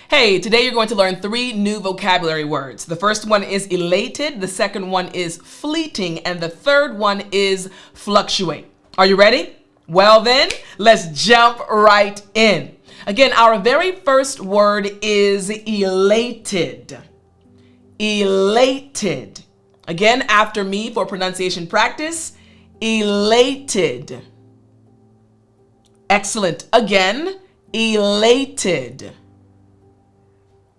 Hey, today you're going to learn 3 new vocabulary words. The first one is elated, the second one is fleeting, and the third one is fluctuate. Are you ready? Well then, let's jump right in. Again, our very first word is elated. Elated. Again, after me for pronunciation practice. Elated. Excellent. Again, elated.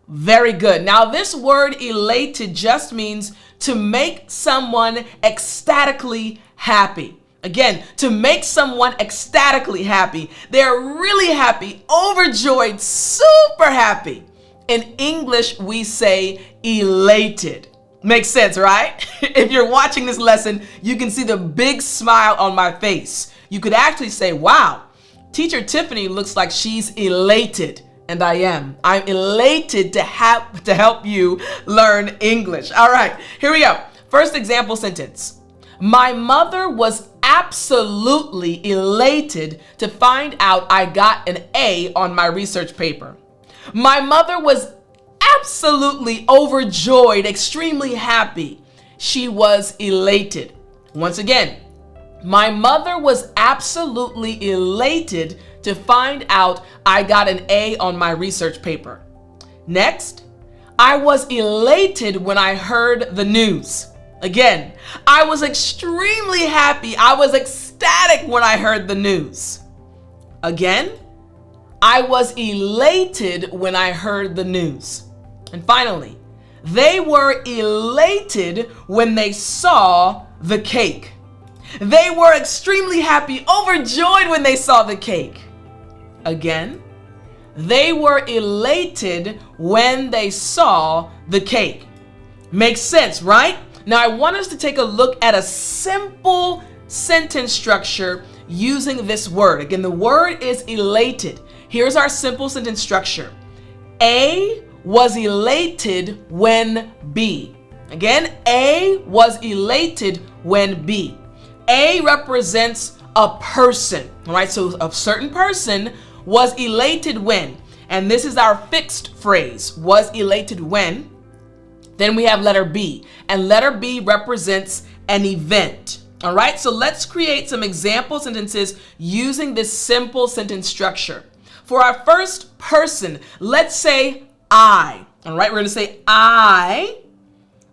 Very good. Now this word elated just means to make someone ecstatically happy. Again, to make someone ecstatically happy. They're really happy, overjoyed, super happy. In English, we say elated. Makes sense, right? If you're watching this lesson, you can see the big smile on my face. You could actually say, wow, Teacher Tiffany looks like she's elated. And I am. I'm elated to help you learn English. All right, here we go. First example sentence. My mother was absolutely elated to find out I got an A on my research paper. My mother was absolutely overjoyed, extremely happy. She was elated. Once again, my mother was absolutely elated to find out I got an A on my research paper. Next, I was elated when I heard the news. Again, I was extremely happy. I was ecstatic when I heard the news. Again, I was elated when I heard the news. And finally, they were elated when they saw the cake. They were extremely happy, overjoyed when they saw the cake. Again, they were elated when they saw the cake. Makes sense, right? Now I want us to take a look at a simple sentence structure using this word. Again, the word is elated. Here's our simple sentence structure. A was elated when B. Again, A was elated when B. A represents a person, all right? So a certain person was elated when, and this is our fixed phrase, was elated when. Then we have letter B, and letter B represents an event. All right, so let's create some example sentences using this simple sentence structure. For our first person, let's say I. All right, we're gonna say I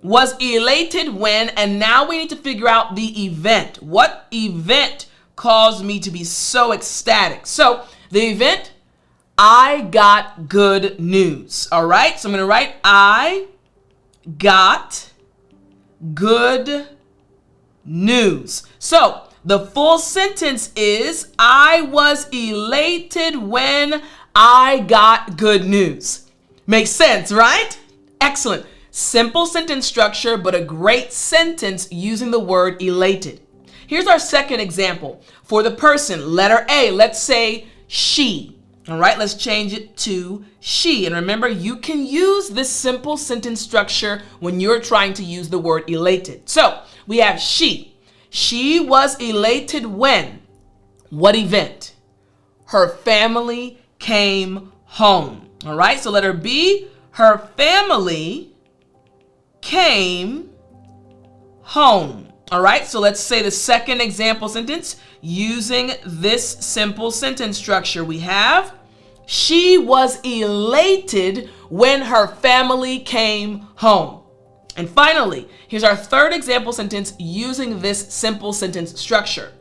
was elated when, and now we need to figure out the event. What event caused me to be so ecstatic? So the event, I got good news. All right, so I'm gonna write I got good news. So the full sentence is I was elated when I got good news. Makes sense, right? Excellent. Simple sentence structure, but a great sentence using the word elated. Here's our second example. For the person, letter A, let's say she. All right, let's change it to she. And remember, you can use this simple sentence structure when you're trying to use the word elated. So we have she. She was elated when? What event? Her family came home. All right, so letter B, her family came home. All right, so let's say the second example sentence using this simple sentence structure. We have, she was elated when her family came home. And finally, here's our third example sentence using this simple sentence structure.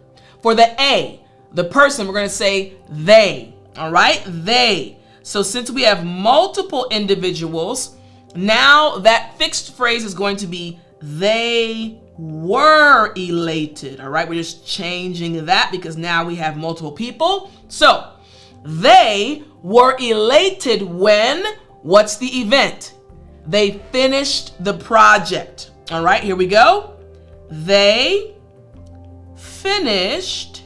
For the A, the person, we're going to say they. All right, they. So since we have multiple individuals, now that fixed phrase is going to be they were elated. All right, we're just changing that because now we have multiple people. So they were elated when, what's the event? They finished the project. All right, here we go. They finished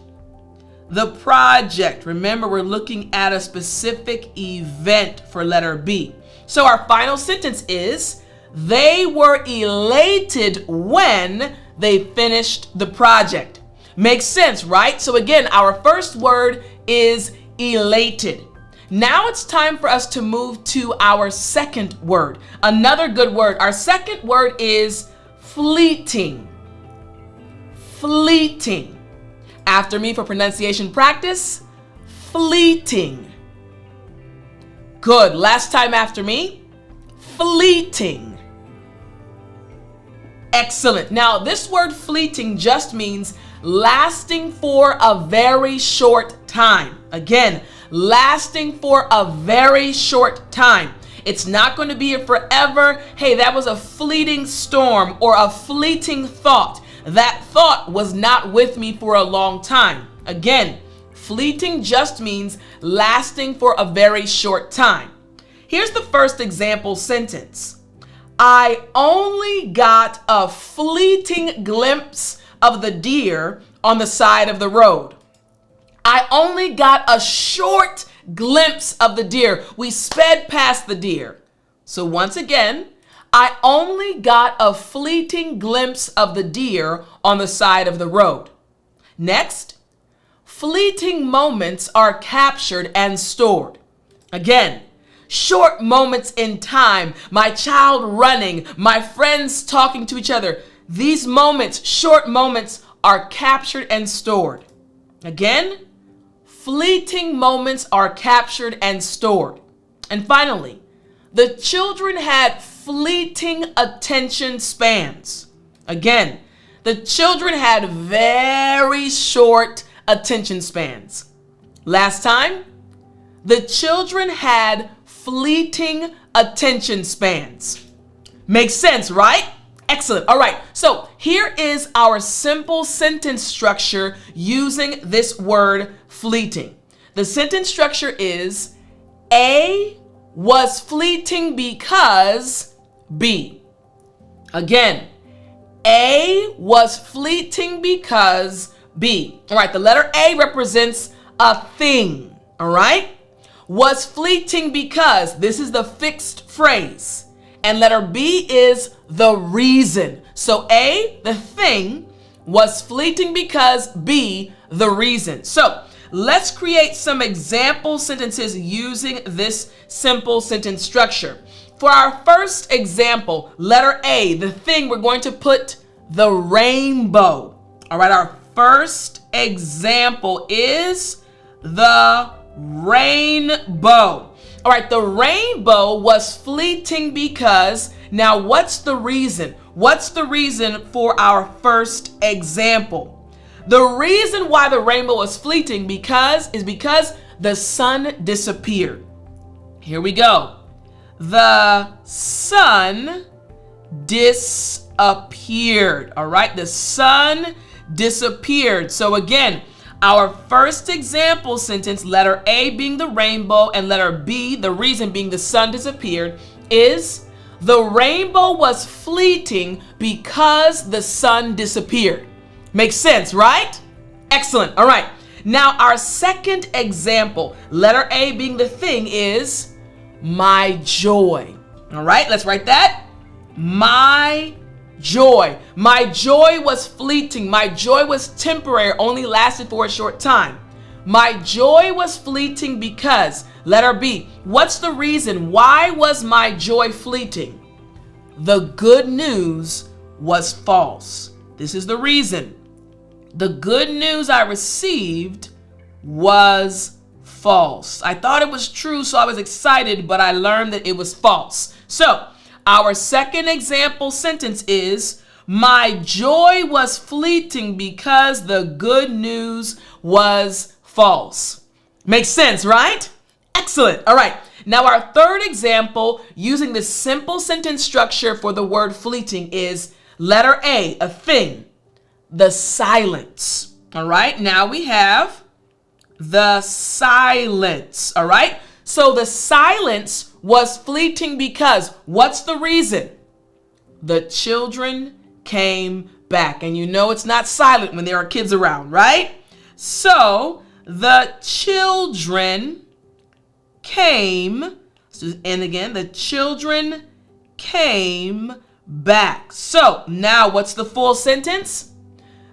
the project. Remember, we're looking at a specific event for letter B. So our final sentence is, they were elated when they finished the project. Makes sense, right? So again, our first word is elated. Now it's time for us to move to our second word. Another good word. Our second word is fleeting. Fleeting. After me for pronunciation practice. Fleeting. Good. Last time after me. Fleeting. Excellent. Now, this word fleeting just means lasting for a very short time. Again, lasting for a very short time. It's not going to be a forever, hey, that was a fleeting storm or a fleeting thought. That thought was not with me for a long time. Again, fleeting just means lasting for a very short time. Here's the first example sentence. I only got a fleeting glimpse of the deer on the side of the road. I only got a short glimpse of the deer. We sped past the deer. So once again, I only got a fleeting glimpse of the deer on the side of the road. Next, fleeting moments are captured and stored. Again, short moments in time, my child running, my friends talking to each other. These moments, short moments, are captured and stored. Again, fleeting moments are captured and stored. And finally, the children had fleeting attention spans. Again, the children had very short attention spans. Last time, the children had fleeting attention spans. Makes sense, right? Excellent. All right. So here is our simple sentence structure using this word fleeting. The sentence structure is A was fleeting because B. Again, A was fleeting because B. All right. The letter A represents a thing. All right. Was fleeting because, this is the fixed phrase, and letter B is the reason. So A, the thing, was fleeting because B, the reason. So let's create some example sentences using this simple sentence structure. For our first example, letter A, the thing, we're going to put the rainbow. All right, our first example is the rainbow. All right, the rainbow was fleeting because, now what's the reason? What's the reason for our first example? The reason why the rainbow was fleeting is because the sun disappeared. Here we go. The sun disappeared. All right, the sun disappeared. So again, our first example sentence, letter A being the rainbow and letter B, the reason being the sun disappeared, is the rainbow was fleeting because the sun disappeared. Makes sense, right? Excellent. All right. Now our second example, letter A being the thing, is my joy. All right, let's write that. My joy. My joy was fleeting. My joy was temporary, only lasted for a short time. My joy was fleeting because, letter B, what's the reason? Why was my joy fleeting? The good news was false. This is the reason. The good news I received was false. I thought it was true, so I was excited, but I learned that it was false. So, our second example sentence is, my joy was fleeting because the good news was false. Makes sense, right? Excellent. All right. Now our third example using the simple sentence structure for the word fleeting is letter A, a thing, the silence. All right. Now we have the silence. All right. So the silence was fleeting because, what's the reason? The children came back. And you know it's not silent when there are kids around, right? So the children came, and again, the children came back. So now what's the full sentence?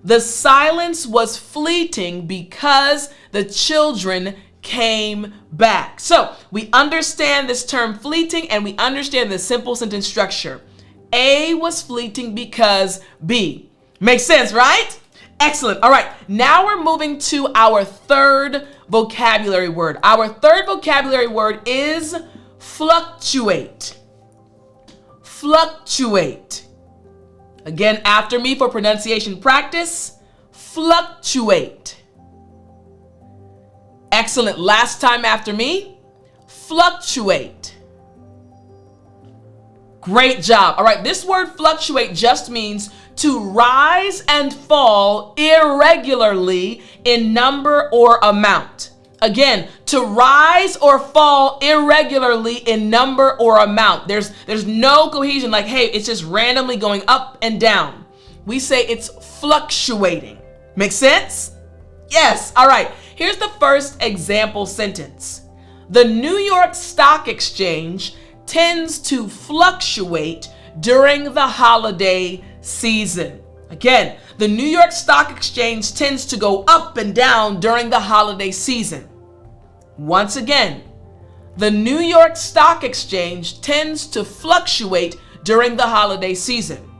The silence was fleeting because the children came back. So we understand this term fleeting and we understand the simple sentence structure. A was fleeting because B. Makes sense, right? Excellent. All right, now we're moving to our third vocabulary word. Our third vocabulary word is fluctuate. Fluctuate. Again, after me for pronunciation practice. Fluctuate. Excellent. Last time after me. Fluctuate. Great job. All right, this word fluctuate just means to rise and fall irregularly in number or amount. Again, to rise or fall irregularly in number or amount. There's no cohesion, like, hey, it's just randomly going up and down. We say it's fluctuating. Make sense? Yes. All right. Here's the first example sentence. The New York Stock Exchange tends to fluctuate during the holiday season. Again, the New York Stock Exchange tends to go up and down during the holiday season. Once again, the New York Stock Exchange tends to fluctuate during the holiday season.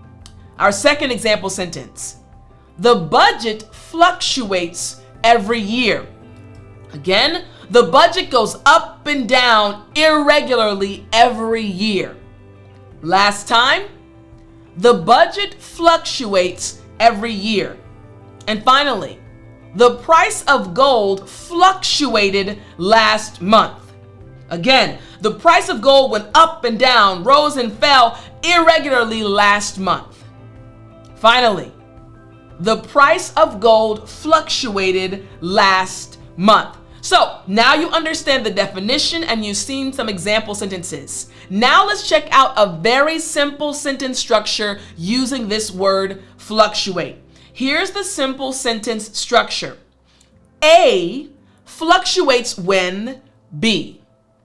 Our second example sentence. The budget fluctuates every year. Again, the budget goes up and down irregularly every year. Last time, the budget fluctuates every year. And finally, the price of gold fluctuated last month. Again, the price of gold went up and down, rose and fell irregularly last month. Finally, the price of gold fluctuated last month. So now you understand the definition and you've seen some example sentences. Now let's check out a very simple sentence structure using this word fluctuate. Here's the simple sentence structure. A fluctuates when B.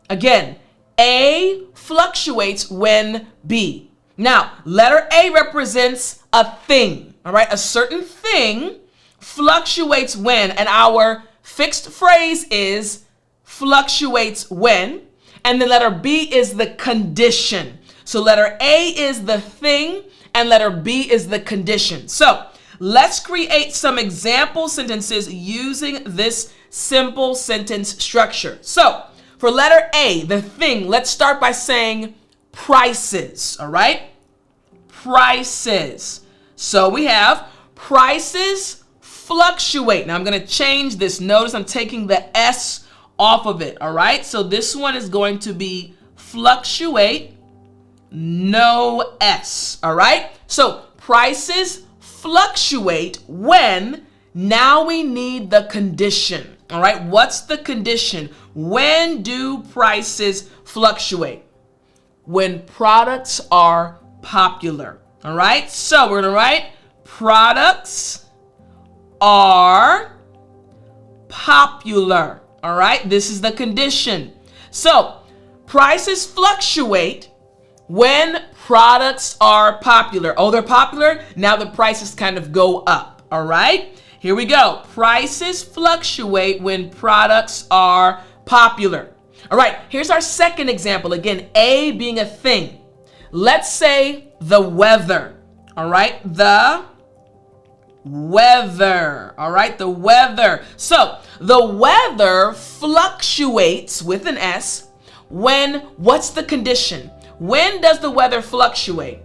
Again, A fluctuates when B. Now, letter A represents a thing, all right? A certain thing fluctuates when, and our fixed phrase is fluctuates when, and then letter B is the condition. So letter A is the thing and letter B is the condition. So let's create some example sentences using this simple sentence structure. So for letter A, the thing, let's start by saying prices, all right? Prices. So we have prices fluctuate. Now I'm going to change this. Notice I'm taking the S off of it, all right? So this one is going to be fluctuate, no S, all right? So prices fluctuate when, now we need the condition, all right? What's the condition? When do prices fluctuate? When products are popular, all right? So we're going to write products are popular, all right? This is the condition. So prices fluctuate when products are popular. Oh, they're popular? Now the prices kind of go up, all right? Here we go. Prices fluctuate when products are popular. All right, here's our second example. Again, A being a thing. Let's say the weather, all right? The weather, all right? The weather. So the weather fluctuates with an S when, what's the condition? When does the weather fluctuate?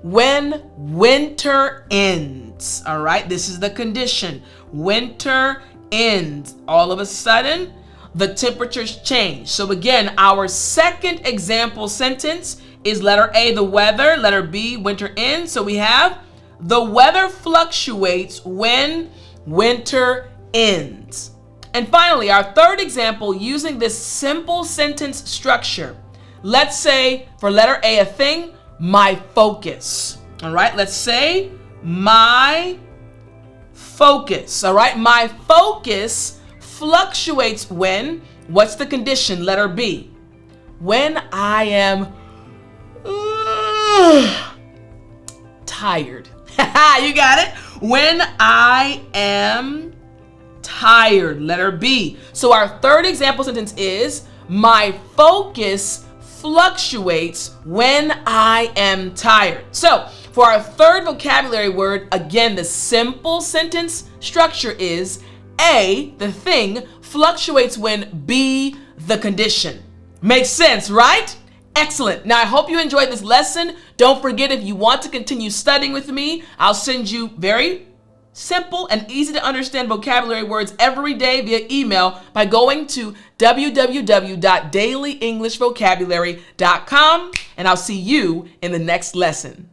When winter ends, all right? This is the condition. Winter ends. All of a sudden, the temperatures change. So again, our second example sentence is letter A, the weather, letter B, winter ends. So we have the weather fluctuates when winter ends. And finally, our third example using this simple sentence structure. Let's say for letter A, a thing, my focus. All right, let's say my focus. All right, my focus fluctuates when, what's the condition? Letter B. When I am tired. You got it? When I am tired. Letter B. So our third example sentence is, my focus fluctuates when I am tired. So for our third vocabulary word, again, the simple sentence structure is A, the thing, fluctuates when B, the condition. Makes sense, right? Excellent. Now, I hope you enjoyed this lesson. Don't forget, if you want to continue studying with me, I'll send you very simple and easy to understand vocabulary words every day via email by going to www.dailyenglishvocabulary.com, and I'll see you in the next lesson.